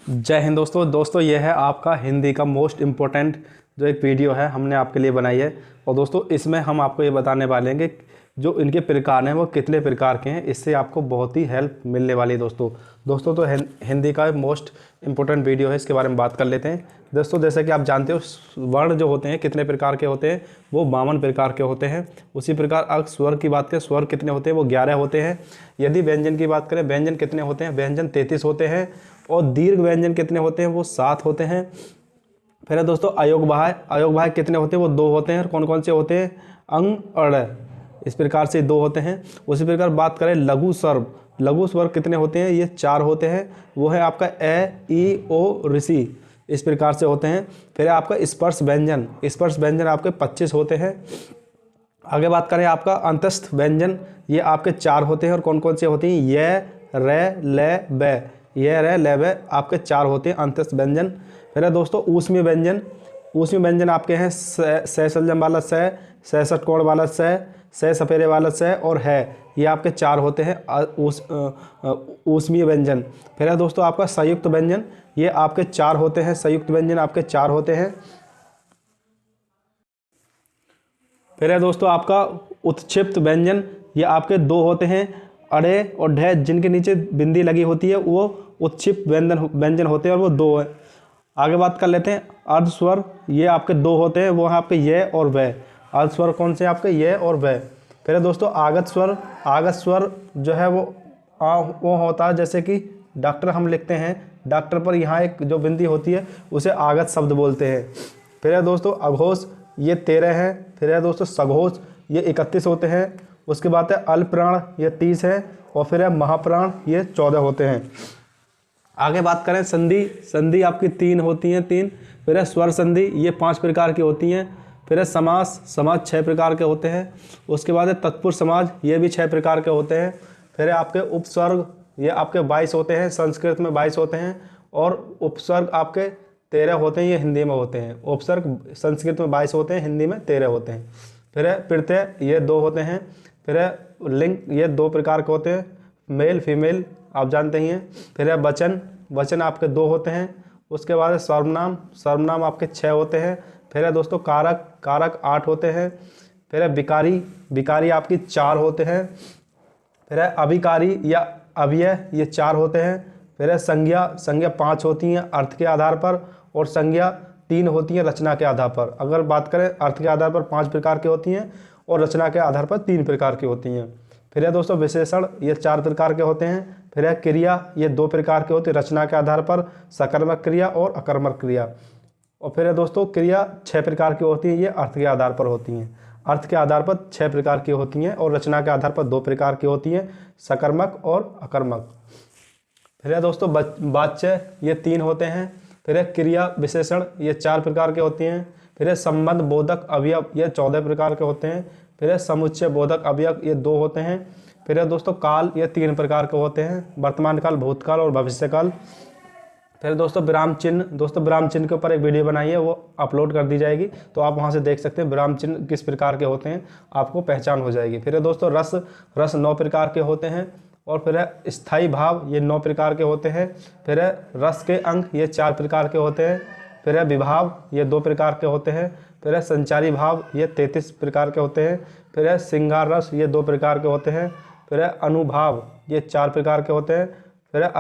जय हिंद दोस्तों ये है आपका हिंदी का मोस्ट इम्पोर्टेंट जो एक वीडियो है हमने आपके लिए बनाई है। और दोस्तों इसमें हम आपको ये बताने वाले हैं कि जो इनके प्रकार हैं वो कितने प्रकार के हैं। इससे आपको बहुत ही हेल्प मिलने वाली है दोस्तों तो हिंदी का मोस्ट इम्पोर्टेंट वीडियो है, इसके बारे में बात कर लेते हैं। दोस्तों जैसे कि आप जानते हो वर्ण जो होते हैं कितने प्रकार के होते हैं, वो 52 प्रकार के होते हैं। उसी प्रकार अगर स्वर की बात करें, स्वर कितने होते हैं, वो 11 होते हैं। यदि व्यंजन की बात करें, व्यंजन कितने होते हैं, व्यंजन 33 होते हैं। और दीर्घ व्यंजन कितने होते हैं, वो 7 होते हैं। फिर है दोस्तों अयोगवाह्य कितने होते हैं, वो 2 होते हैं। और कौन कौन से होते हैं, अंग और इस प्रकार से 2 होते हैं। उसी प्रकार बात करें लघु स्वर कितने होते हैं, ये 4 होते हैं। वो है आपका ए ई ओ ऋषि, इस प्रकार से होते हैं। फिर आपका स्पर्श व्यंजन आपके 25 होते हैं। आगे बात करें आपका अंतस्थ व्यंजन, ये आपके 4 होते हैं। और कौन कौन से होते हैं, ये रे ले बे, ये रे ले बे आपके 4 होते हैं अंतस्थ व्यंजन। फिर है दोस्तों ऊष्मीय व्यंजन आपके हैं सह संजम वाला सह षटकोण वाला सह सपेरे वाला सह और है, ये आपके 4 होते हैं ऊष्मीय व्यंजन। फिर है दोस्तों आपका संयुक्त व्यंजन, ये आपके 4 होते हैं। संयुक्त व्यंजन आपके 4 होते हैं। फिर है दोस्तों आपका उत्क्षिप्त व्यंजन, ये आपके 2 होते हैं। अड़े और ढे जिनके नीचे बिंदी लगी होती है वो उत्क्षिप्त व्यंजन होते हैं और वो 2 है। आगे बात कर लेते हैं अर्धस्वर, ये आपके 2 होते हैं, वो हैं आपके ये और वह। अर्धस्वर कौन से आपके ये और वह। फिर है दोस्तों आगत स्वर जो है वो होता है, जैसे कि डॉक्टर हम लिखते हैं, डॉक्टर पर यहाँ एक जो बिंदी होती है उसे आगत शब्द बोलते हैं। फिर है दोस्तों अघोष, ये 13 हैं। फिर है दोस्तों सघोष, ये 31 होते हैं। उसके बाद है अल्पप्राण, ये 30 है। और फिर है महाप्राण, ये 14 होते हैं। आगे बात करें संधि आपकी 3 होती हैं, 3। फिर है स्वर संधि, ये 5 प्रकार की होती हैं। फिर है समास 6 प्रकार के होते हैं। उसके बाद है तत्पुरुष समाज, ये भी 6 प्रकार के होते हैं। फिर है आपके उपसर्ग, ये आपके 22 होते हैं, संस्कृत में 22 होते हैं। और उपसर्ग आपके 13 होते हैं, ये हिंदी में होते हैं। उपसर्ग संस्कृत में 22 होते हैं, हिंदी में 13 होते हैं। फिर है प्रत्यय, ये 2 होते हैं। फिर है लिंग, ये 2 प्रकार के होते हैं, मेल फीमेल आप जानते ही हैं। फिर है वचन आपके 2 होते हैं। उसके बाद है सर्वनाम आपके 6 होते हैं। फिर है दोस्तों कारक 8 होते हैं। फिर है विकारी आपकी 4 होते हैं। फिर है अभिकारी या अव्यय, ये 4 होते हैं। फिर है संज्ञा 5 होती हैं अर्थ के आधार पर, और संज्ञा 3 होती हैं रचना के आधार पर। अगर बात करें अर्थ के आधार पर 5 प्रकार की होती हैं और रचना के आधार पर 3 प्रकार की होती हैं। फिर है दोस्तों विशेषण, ये 4 प्रकार के होते हैं। फिर है क्रिया, ये 2 प्रकार के होते हैं रचना के आधार पर, सकर्मक क्रिया और अकर्मक क्रिया। और फिर है दोस्तों क्रिया 6 प्रकार की होती हैं, ये अर्थ के आधार पर होती हैं। अर्थ के आधार पर 6 प्रकार की होती हैं और रचना के आधार पर 2 प्रकार की होती हैं, सकर्मक और अकर्मक। फिर है दोस्तों वाच्य, ये 3 होते हैं। फिर है क्रिया विशेषण, ये 4 प्रकार के होती हैं। फिर है संबंध बोधक अवयव, ये 14 प्रकार के होते हैं। फिर है समुच्चय बोधक अवयव, ये 2 होते हैं। फिर है दोस्तों काल, ये 3 प्रकार के होते हैं, वर्तमान काल, भूतकाल और भविष्यकाल। फिर दोस्तों विराम चिन्ह के ऊपर एक वीडियो बनाई है, वो अपलोड कर दी जाएगी, तो आप वहाँ से देख सकते हैं विराम चिन्ह किस प्रकार के होते हैं, आपको पहचान हो जाएगी। फिर है दोस्तों रस 9 प्रकार के होते हैं। और फिर है स्थायी भाव, ये 9 प्रकार के होते हैं। फिर है रस के अंक, ये 4 प्रकार के होते हैं। फिर है विभाव, ये 2 प्रकार के होते हैं। फिर है संचारी भाव, ये 33 प्रकार के होते हैं। फिर है श्रृंगार रस, ये 2 प्रकार के होते हैं। फिर है अनुभाव, ये 4 प्रकार के होते हैं। फिर है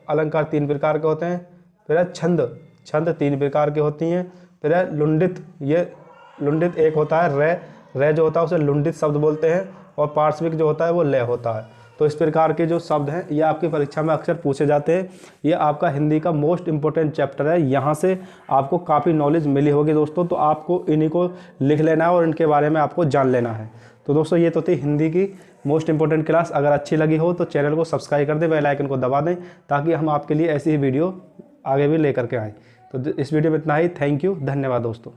अलंकार 3 प्रकार के होते हैं। फिर है छंद 3 प्रकार की होती हैं। फिर है लुंडित एक होता है, रे जो होता है उसे लुंडित शब्द बोलते हैं। और पार्श्विक जो होता है वो लय होता है। तो इस प्रकार के जो शब्द हैं ये आपकी परीक्षा में अक्सर पूछे जाते हैं। ये आपका हिंदी का मोस्ट इंपॉर्टेंट चैप्टर है, यहाँ से आपको काफ़ी नॉलेज मिली होगी दोस्तों। तो आपको इन्हीं को लिख लेना है और इनके बारे में आपको जान लेना है। तो दोस्तों ये तो थी हिंदी की मोस्ट इंपॉर्टेंट क्लास। अगर अच्छी लगी हो तो चैनल को सब्सक्राइब कर दें, बेल आइकन को दबा दें, ताकि हम आपके लिए ऐसी ही वीडियो आगे भी लेकर के आएँ। तो इस वीडियो में इतना ही। थैंक यू, धन्यवाद दोस्तों।